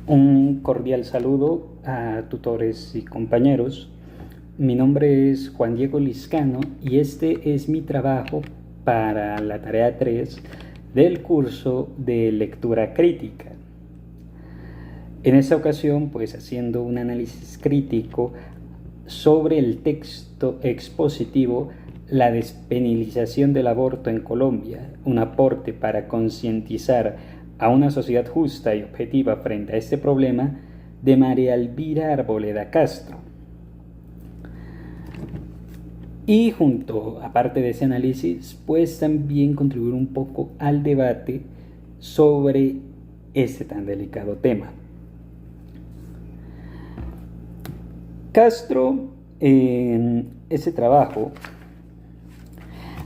Un cordial saludo a tutores y compañeros. Mi nombre es Juan Diego Liscano y este es mi trabajo para la tarea 3 del curso de lectura crítica. En esta ocasión, pues haciendo un análisis crítico sobre el texto expositivo La despenalización del aborto en Colombia, un aporte para concientizar a una sociedad justa y objetiva frente a este problema, de María Elvira Arboleda Castro. Y junto, aparte de ese análisis, pues también contribuir un poco al debate sobre este tan delicado tema. Castro, en ese trabajo,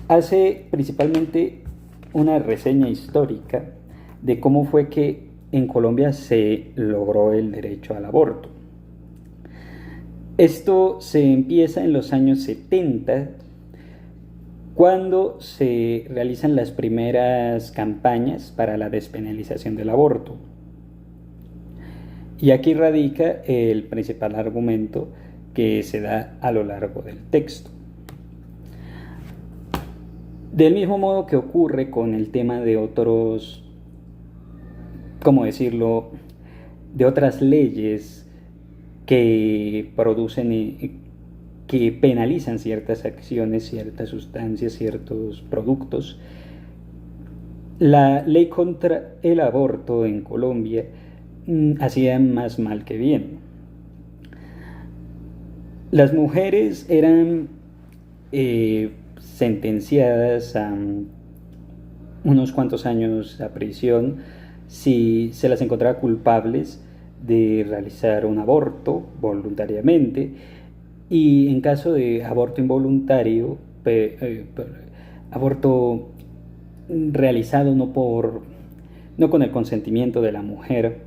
hace principalmente una reseña histórica de cómo fue que en Colombia se logró el derecho al aborto. Esto se empieza en los años 70, cuando se realizan las primeras campañas para la despenalización del aborto. Y aquí radica el principal argumento que se da a lo largo del texto. Del mismo modo que ocurre con el tema de otros, ¿cómo decirlo?, de otras leyes que producen, que penalizan ciertas acciones, ciertas sustancias, ciertos productos. La ley contra el aborto en Colombia hacía más mal que bien. Las mujeres eran sentenciadas a unos cuantos años a prisión si se las encontraba culpables de realizar un aborto voluntariamente, y en caso de aborto involuntario, aborto realizado no con el consentimiento de la mujer,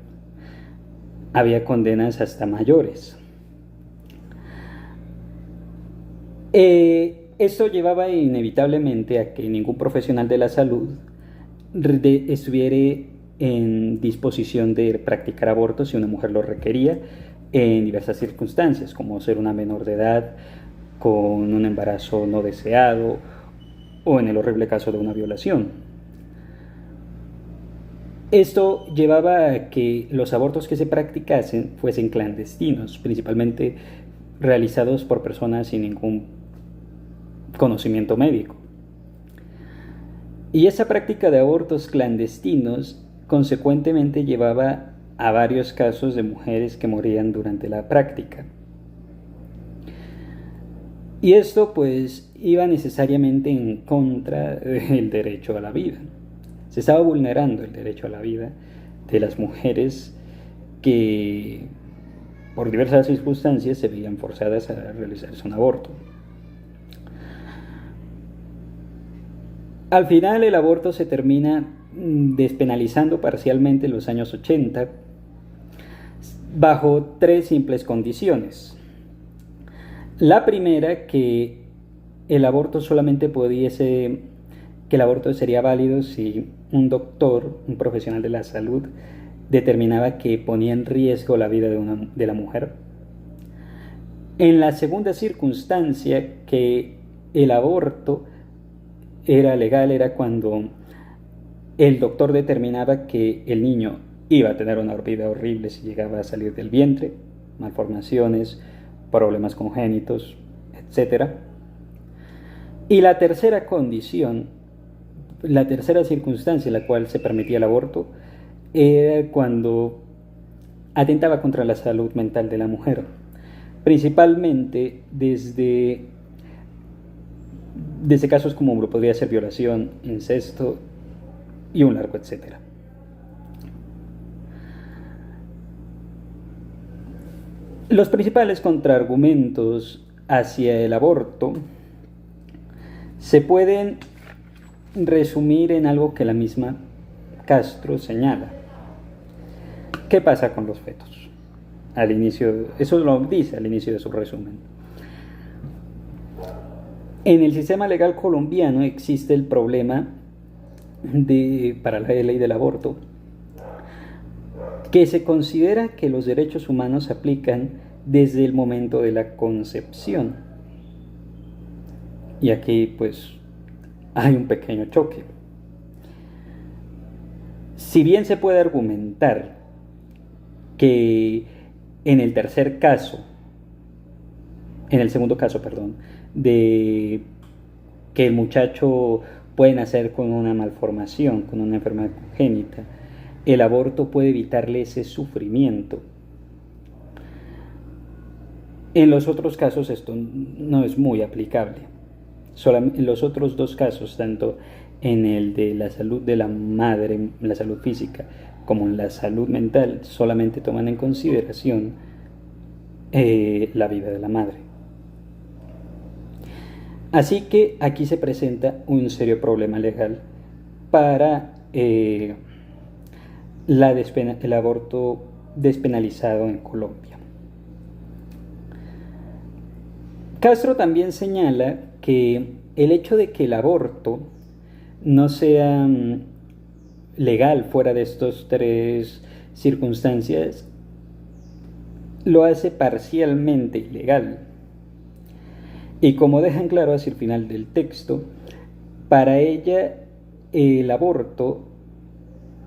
había condenas hasta mayores. Esto llevaba inevitablemente a que ningún profesional de la salud estuviera en disposición de practicar abortos si una mujer lo requería en diversas circunstancias, como ser una menor de edad, con un embarazo no deseado o en el horrible caso de una violación. Esto llevaba a que los abortos que se practicasen fuesen clandestinos, principalmente realizados por personas sin ningún conocimiento médico. Y esa práctica de abortos clandestinos consecuentemente llevaba a varios casos de mujeres que morían durante la práctica. Y esto pues iba necesariamente en contra del derecho a la vida. Se estaba vulnerando el derecho a la vida de las mujeres que por diversas circunstancias se veían forzadas a realizarse un aborto. Al final el aborto se termina despenalizando parcialmente en los años 80 bajo tres simples condiciones. La primera, que el aborto sería válido si un doctor, un profesional de la salud, determinaba que ponía en riesgo la vida de la mujer. En la segunda circunstancia, que el aborto era legal, era cuando el doctor determinaba que el niño iba a tener una vida horrible si llegaba a salir del vientre, malformaciones, problemas congénitos, etc. Y la tercera condición, la tercera circunstancia en la cual se permitía el aborto, era cuando atentaba contra la salud mental de la mujer, principalmente desde casos como podría ser violación, incesto y un largo etcétera. Los principales contraargumentos hacia el aborto se pueden resumir en algo que la misma Castro señala. ¿Qué pasa con los fetos? Al inicio, eso lo dice al inicio de su resumen. En el sistema legal colombiano existe el problema para la ley del aborto, que se considera que los derechos humanos se aplican desde el momento de la concepción. Y aquí pues hay un pequeño choque. Si bien se puede argumentar que en el segundo caso, de que el muchacho puede nacer con una malformación, con una enfermedad congénita, el aborto puede evitarle ese sufrimiento. En los otros casos esto no es muy aplicable. En los otros dos casos, tanto en el de la salud de la madre, la salud física, como en la salud mental, solamente toman en consideración la vida de la madre. Así que aquí se presenta un serio problema legal para el aborto despenalizado en Colombia. Castro también señala que el hecho de que el aborto no sea legal fuera de estas tres circunstancias lo hace parcialmente ilegal. Y como dejan claro hacia el final del texto, para ella el aborto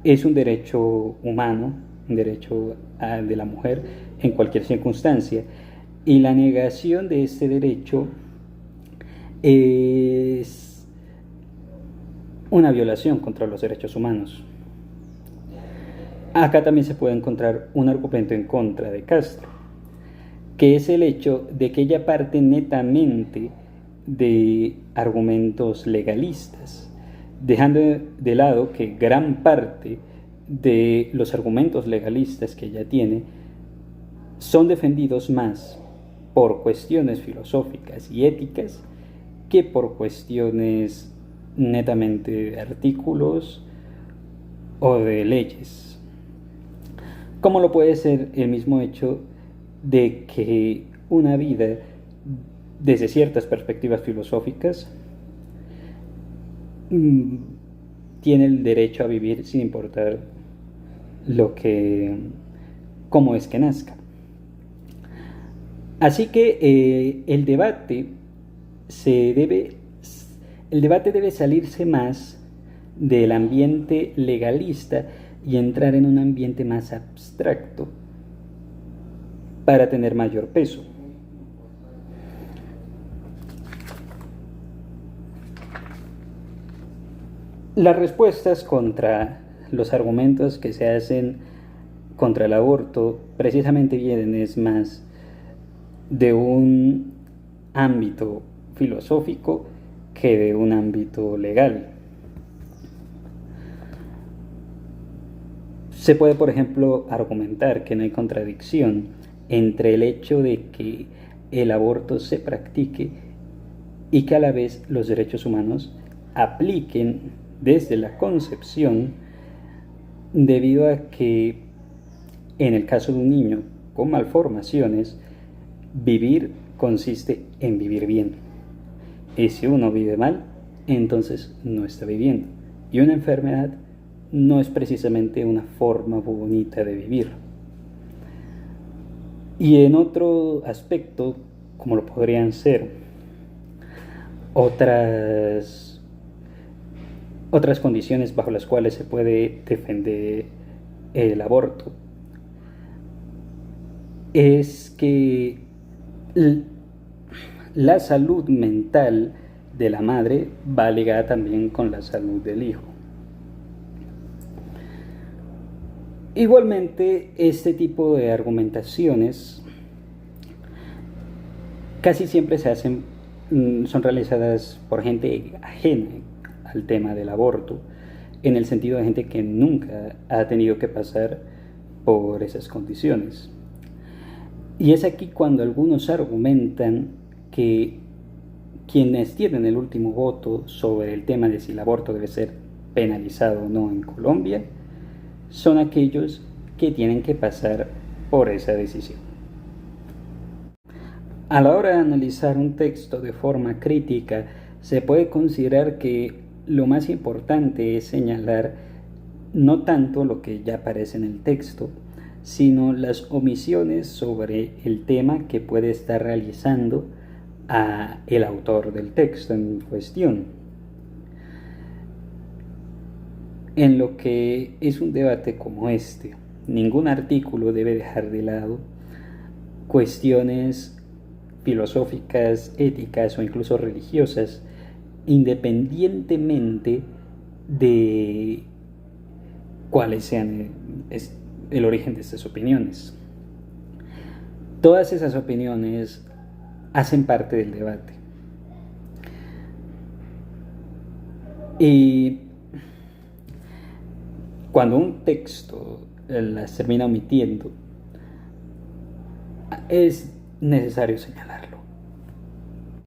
es un derecho humano, un derecho de la mujer en cualquier circunstancia, y la negación de este derecho es una violación contra los derechos humanos. Acá también se puede encontrar un argumento en contra de Castro, que es el hecho de que ella parte netamente de argumentos legalistas, dejando de lado que gran parte de los argumentos legalistas que ella tiene son defendidos más por cuestiones filosóficas y éticas que por cuestiones netamente de artículos o de leyes, como lo puede ser el mismo hecho de que una vida, desde ciertas perspectivas filosóficas, tiene el derecho a vivir sin importar cómo es que nazca. Así que el debate debe salirse más del ambiente legalista y entrar en un ambiente más abstracto para tener mayor peso. Las respuestas contra los argumentos que se hacen contra el aborto precisamente vienen es más de un ámbito filosófico que de un ámbito legal. Se puede, por ejemplo, argumentar que no hay contradicción entre el hecho de que el aborto se practique y que a la vez los derechos humanos apliquen desde la concepción, debido a que en el caso de un niño con malformaciones, vivir consiste en vivir bien. Y si uno vive mal, entonces no está viviendo. Y una enfermedad no es precisamente una forma bonita de vivir. Y en otro aspecto, como lo podrían ser otras condiciones bajo las cuales se puede defender el aborto, es que la salud mental de la madre va ligada también con la salud del hijo. Igualmente, este tipo de argumentaciones casi siempre son realizadas por gente ajena al tema del aborto, en el sentido de gente que nunca ha tenido que pasar por esas condiciones. Y es aquí cuando algunos argumentan que quienes tienen el último voto sobre el tema de si el aborto debe ser penalizado o no en Colombia son aquellos que tienen que pasar por esa decisión. A la hora de analizar un texto de forma crítica, se puede considerar que lo más importante es señalar no tanto lo que ya aparece en el texto, sino las omisiones sobre el tema que puede estar realizando el autor del texto en cuestión. En lo que es un debate como este, ningún artículo debe dejar de lado cuestiones filosóficas, éticas o incluso religiosas, independientemente de cuáles sean el origen de estas opiniones. Todas esas opiniones hacen parte del debate. Y cuando un texto las termina omitiendo, es necesario señalarlo.